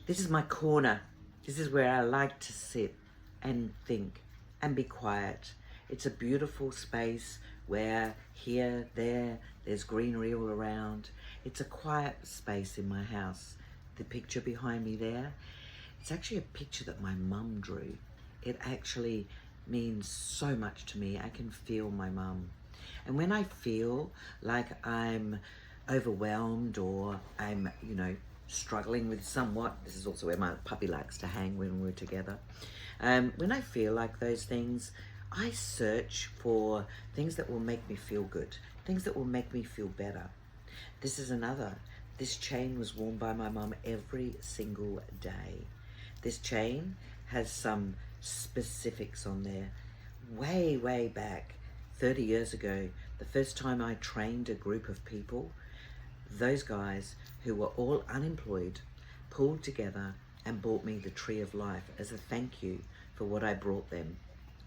This is my corner. This is where I like to sit and think and be quiet. It's a beautiful space where there's greenery all around. It's a quiet space in my house. The picture behind me there, it's actually a picture that my mum drew. It actually means so much to me. I can feel my mum. And when I feel like I'm overwhelmed or I'm, struggling with somewhat, this is also where my puppy likes to hang when we're together. When I feel like those things, I search for things that will make me feel good, things that will make me feel better. This is another. This chain was worn by my mum every single day. This chain has some specifics on there. Way, way back, 30 years ago, the first time I trained a group of people, those guys who were all unemployed pulled together and bought me the Tree of Life as a thank you for what I brought them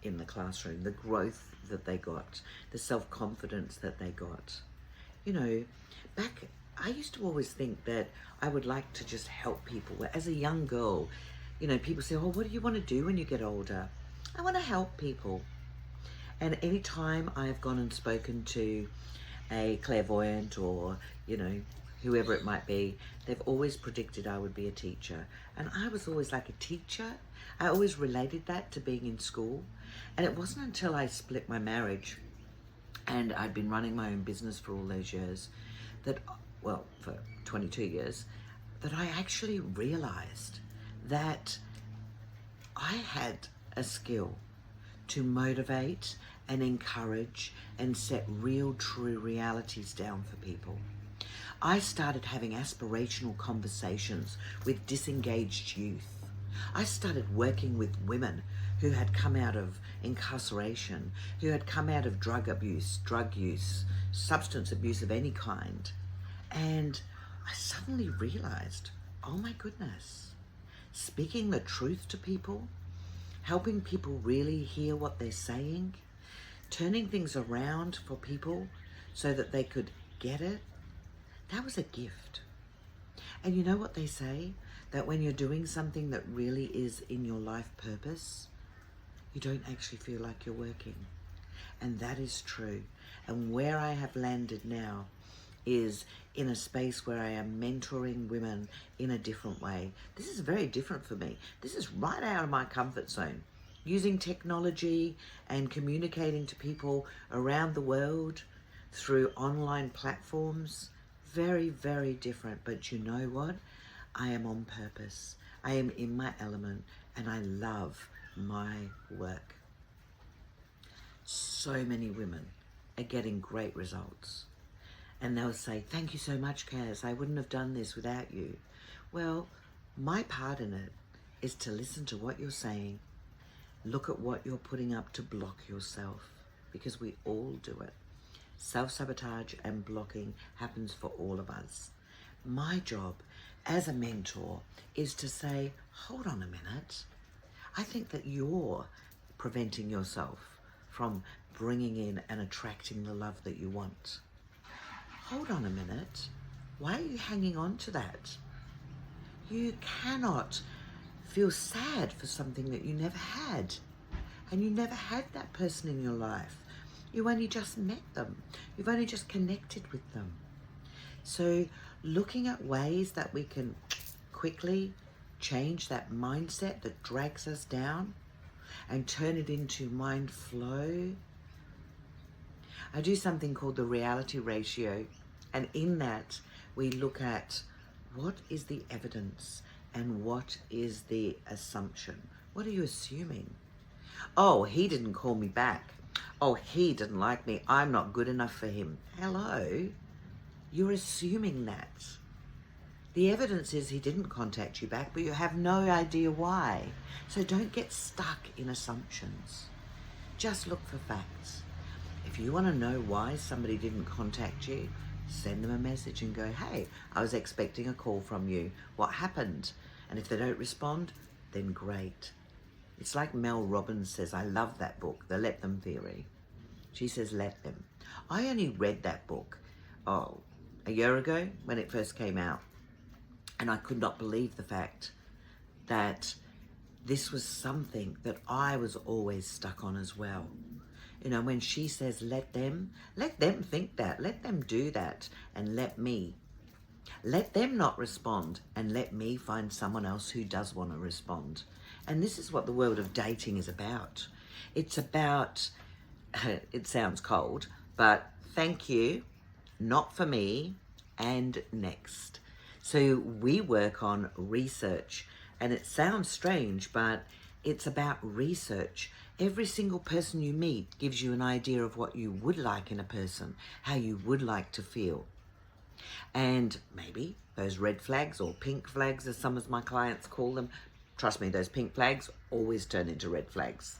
in the classroom, the growth that they got, the self-confidence that they got. Back, I used to always think that I would like to just help people. As a young girl, people say, oh, what do you want to do when you get older? I want to help people. And any time I've gone and spoken to a clairvoyant or, whoever it might be, they've always predicted I would be a teacher. And I was always like a teacher. I always related that to being in school. And it wasn't until I split my marriage and I'd been running my own business for all those years for 22 years, that I actually realized that I had a skill to motivate and encourage and set real, true realities down for people. I started having aspirational conversations with disengaged youth. I started working with women who had come out of incarceration, who had come out of drug abuse, drug use, substance abuse of any kind. And I suddenly realized, oh my goodness, speaking the truth to people, helping people really hear what they're saying, turning things around for people so that they could get it, that was a gift. And you know what they say? That when you're doing something that really is in your life purpose, you don't actually feel like you're working. And that is true. And where I have landed now is in a space where I am mentoring women in a different way. This is very different for me. This is right out of my comfort zone. Using technology and communicating to people around the world through online platforms. Very, very different. But you know what? I am on purpose. I am in my element and I love my work. So many women are getting great results. And they'll say, thank you so much, Kaz. I wouldn't have done this without you. Well, my part in it is to listen to what you're saying. Look at what you're putting up to block yourself, because we all do it. Self-sabotage and blocking happens for all of us. My job as a mentor is to say, hold on a minute. I think that you're preventing yourself from bringing in and attracting the love that you want. Hold on a minute. Why are you hanging on to that? You cannot feel sad for something that you never had. And you never had that person in your life. You only just met them. You've only just connected with them. So looking at ways that we can quickly change that mindset that drags us down and turn it into mind flow. I do something called the reality ratio. And in that, we look at what is the evidence and what is the assumption. What are you assuming? Oh, he didn't call me back. Oh, he didn't like me. I'm not good enough for him. Hello? You're assuming that. The evidence is he didn't contact you back, but you have no idea why. So don't get stuck in assumptions. Just look for facts. If you want to know why somebody didn't contact you, send them a message and go, hey, I was expecting a call from you. What happened? And if they don't respond, then great. It's like Mel Robbins says, I love that book, The Let Them Theory. She says, let them. I only read that book, a year ago when it first came out. And I could not believe the fact that this was something that I was always stuck on as well. You know, when she says, let them think that, let them do that, and let them not respond, and let me find someone else who does want to respond. And this is what the world of dating is about. It's about, it sounds cold, but thank you, not for me, and next. So we work on research, and it sounds strange, but it's about research. Every single person you meet gives you an idea of what you would like in a person, how you would like to feel. And maybe those red flags, or pink flags as some of my clients call them, trust me, those pink flags always turn into red flags.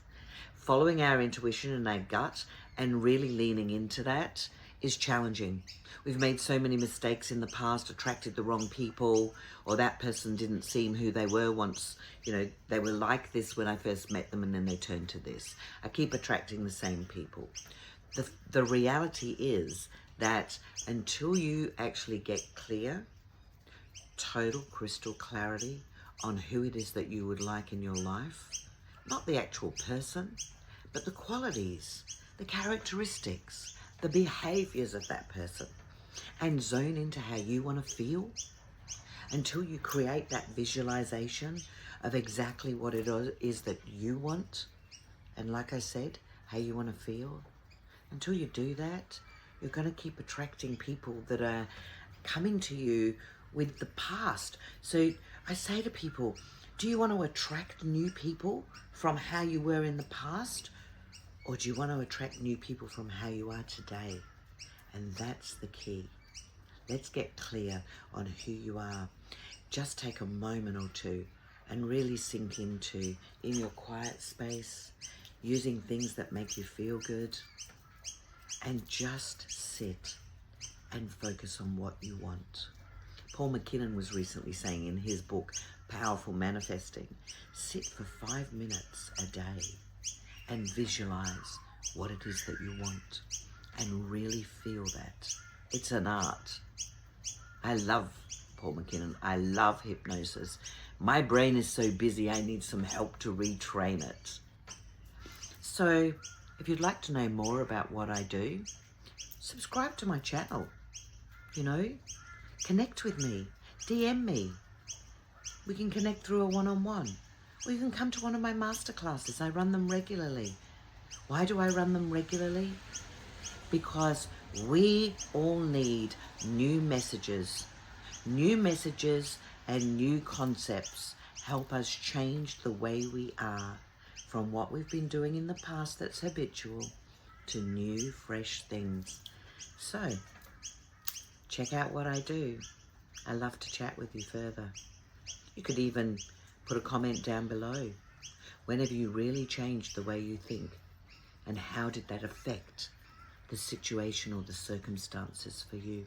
Following our intuition and our gut and really leaning into that is challenging. We've made so many mistakes in the past, attracted the wrong people, or that person didn't seem who they were once, you know, they were like this when I first met them and then they turned to this. I keep attracting the same people. The reality is that until you actually get clear, total crystal clarity on who it is that you would like in your life, not the actual person, but the qualities, the characteristics, the behaviors of that person, and zone into how you want to feel, until you create that visualization of exactly what it is that you want, and like I said, how you want to feel, until you do that, you're going to keep attracting people that are coming to you with the past. So I say to people, do you want to attract new people from how you were in the past? Or do you want to attract new people from how you are today? And that's the key. Let's get clear on who you are. Just take a moment or two and really sink into, in your quiet space, using things that make you feel good, and just sit and focus on what you want. Paul McKinnon was recently saying in his book, Powerful Manifesting, sit for 5 minutes a day and visualize what it is that you want and really feel that. It's an art. I love Paul McKinnon. I love hypnosis. My brain is so busy, I need some help to retrain it. So if you'd like to know more about what I do, subscribe to my channel. You know, connect with me, DM me. We can connect through a one-on-one. Or you can come to one of my masterclasses. I run them regularly. Why do I run them regularly? Because we all need new messages. New messages and new concepts help us change the way we are from what we've been doing in the past that's habitual to new, fresh things. So, check out what I do. I love to chat with you further. You could even put a comment down below. When have you really changed the way you think? And how did that affect the situation or the circumstances for you?